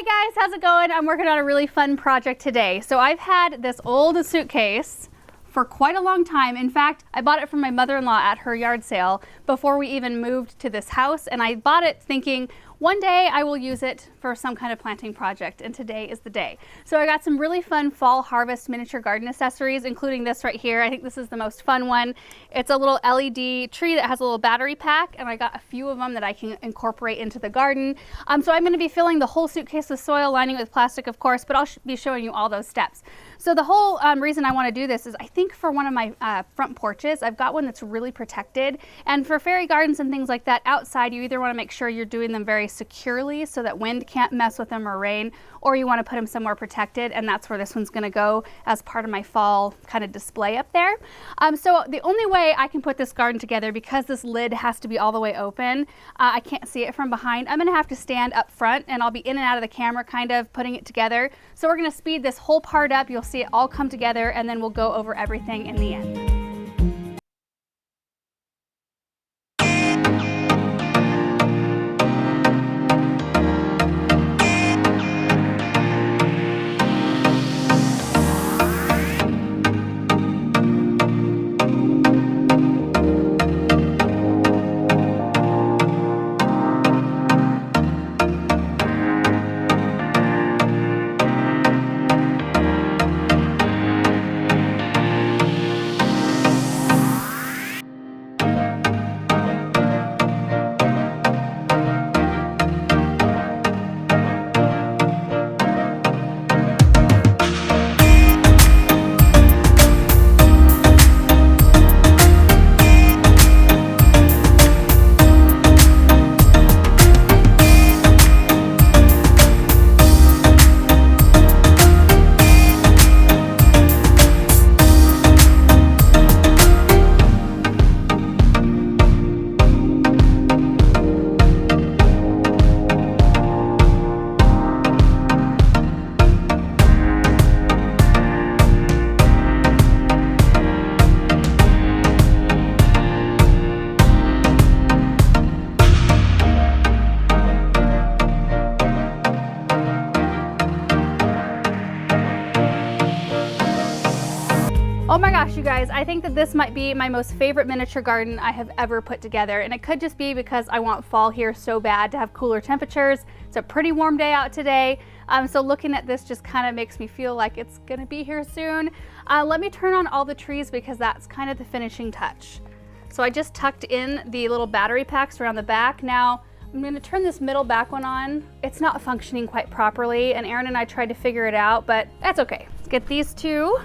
Hey guys, how's it going? I'm working on a really fun project today. So I've had this old suitcase for quite a long time. In fact, I bought it from my mother-in-law at her yard sale before we even moved to this house, and I bought it thinking one day I will use it for some kind of planting project, and today is the day. So I got some really fun fall harvest miniature garden accessories, including this right here. I think this is the most fun one. It's a little LED tree that has a little battery pack, and I got a few of them that I can incorporate into the garden. So I'm going to be filling the whole suitcase with soil, lining it with plastic, of course, but I'll be showing you all those steps. So the whole reason I want to do this is I think for one of my front porches, I've got one that's really protected. And for fairy gardens and things like that outside, you either want to make sure you're doing them very securely so that wind can't mess with them or rain, or you want to put them somewhere protected, and that's where this one's going to go as part of my fall kind of display up there. So the only way I can put this garden together, because this lid has to be all the way open, I can't see it from behind. I'm going to have to stand up front, and I'll be in and out of the camera kind of putting it together. So we're going to speed this whole part up. You'll see it all come together, and then we'll go over everything in the end. Oh my gosh, you guys, I think that this might be my most favorite miniature garden I have ever put together. And it could just be because I want fall here so bad to have cooler temperatures. It's a pretty warm day out today. So looking at this just kind of makes me feel like it's gonna be here soon. Let me turn on all the trees because that's kind of the finishing touch. So I just tucked in the little battery packs around the back. Now, I'm gonna turn this middle back one on. It's not functioning quite properly, and Aaron and I tried to figure it out, but that's okay. Let's get these two.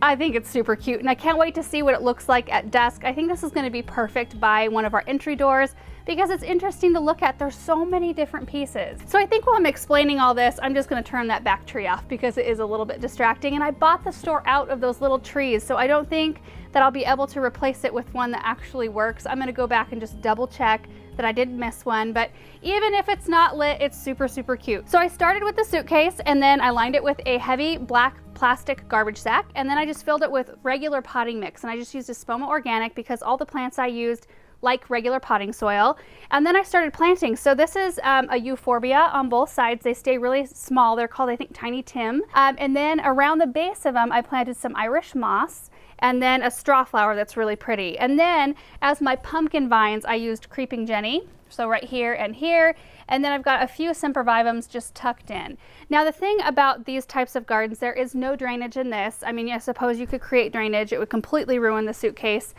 I think it's super cute, and I can't wait to see what it looks like at dusk. I think this is going to be perfect by one of our entry doors because it's interesting to look at. There's so many different pieces. So I think while I'm explaining all this, I'm just going to turn that back tree off because it is a little bit distracting, and I bought the store out of those little trees, so I don't think that I'll be able to replace it with one that actually works. I'm going to go back and just double check that I didn't miss one, but even if it's not lit, it's super, super cute. So I started with the suitcase, and then I lined it with a heavy black plastic garbage sack, and then I just filled it with regular potting mix, and I just used a Spoma Organic because all the plants I used like regular potting soil. And then I started planting. So this is a Euphorbia on both sides. They stay really small. They're called, I think, Tiny Tim. And then around the base of them, I planted some Irish moss, and then a Strawflower that's really pretty. And then as my pumpkin vines, I used Creeping Jenny, so right here and here. And then I've got a few sempervivums just tucked in. Now the thing about these types of gardens, there is no drainage in this. I mean, I suppose you could create drainage. It would completely ruin the suitcase.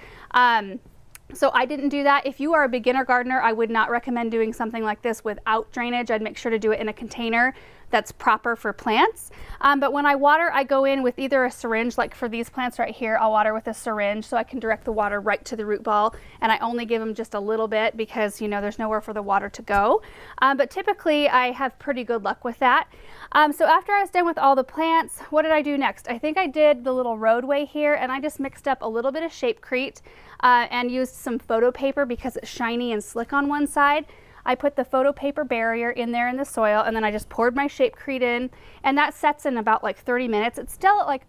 So I didn't do that. If you are a beginner gardener, I would not recommend doing something like this without drainage. I'd make sure to do it in a container that's proper for plants. But when I water, I go in with either a syringe, like for these plants right here, I'll water with a syringe so I can direct the water right to the root ball. And I only give them just a little bit because, you know, there's nowhere for the water to go. But typically I have pretty good luck with that. So after I was done with all the plants, what did I do next? I think I did the little roadway here, and I just mixed up a little bit of Shapecrete and used some photo paper because it's shiny and slick on one side. I put the photo paper barrier in there in the soil, and then I just poured my Shapecrete in, and that sets in about like 30 minutes. It's still like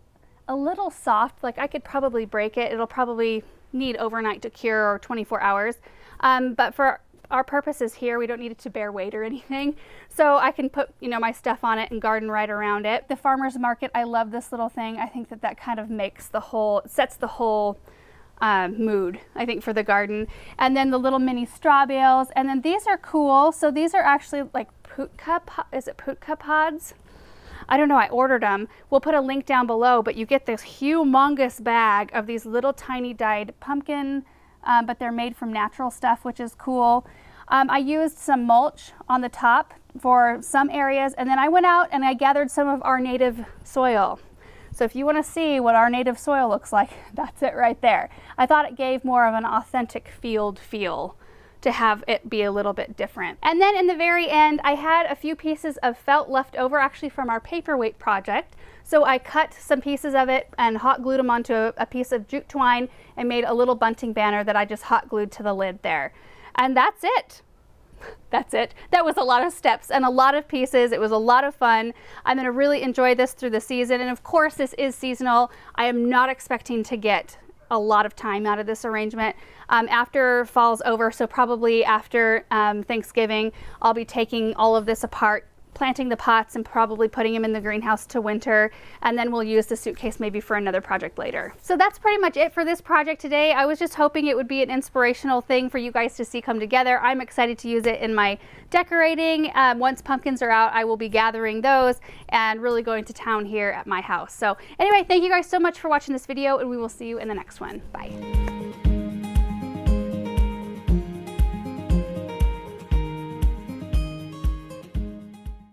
a little soft, like I could probably break it. It'll probably need overnight to cure or 24 hours. But for our purpose is here. We don't need it to bear weight or anything. So I can put, you know, my stuff on it and garden right around it. The farmer's market, I love this little thing. I think that that kind of makes the whole, sets the whole mood, I think, for the garden. And then the little mini straw bales. And then these are cool. So these are actually like putka, is it putka pods? I don't know, I ordered them. We'll put a link down below, but you get this humongous bag of these little tiny dyed pumpkin, but they're made from natural stuff, which is cool. I used some mulch on the top for some areas, and then I went out and I gathered some of our native soil. So if you want to see what our native soil looks like, that's it right there. I thought it gave more of an authentic field feel to have it be a little bit different. And then in the very end, I had a few pieces of felt left over actually from our paperweight project. So I cut some pieces of it and hot glued them onto a piece of jute twine and made a little bunting banner that I just hot glued to the lid there. And that's it. That's it. That was a lot of steps and a lot of pieces. It was a lot of fun. I'm going to really enjoy this through the season. And of course, this is seasonal. I am not expecting to get a lot of time out of this arrangement after fall's over. So probably after Thanksgiving, I'll be taking all of this apart, planting the pots and probably putting them in the greenhouse to winter, and then we'll use the suitcase maybe for another project later. So that's pretty much it for this project today. I was just hoping it would be an inspirational thing for you guys to see come together. I'm excited to use it in my decorating. Once pumpkins are out, I will be gathering those and really going to town here at my house. So anyway, thank you guys so much for watching this video, and we will see you in the next one. Bye.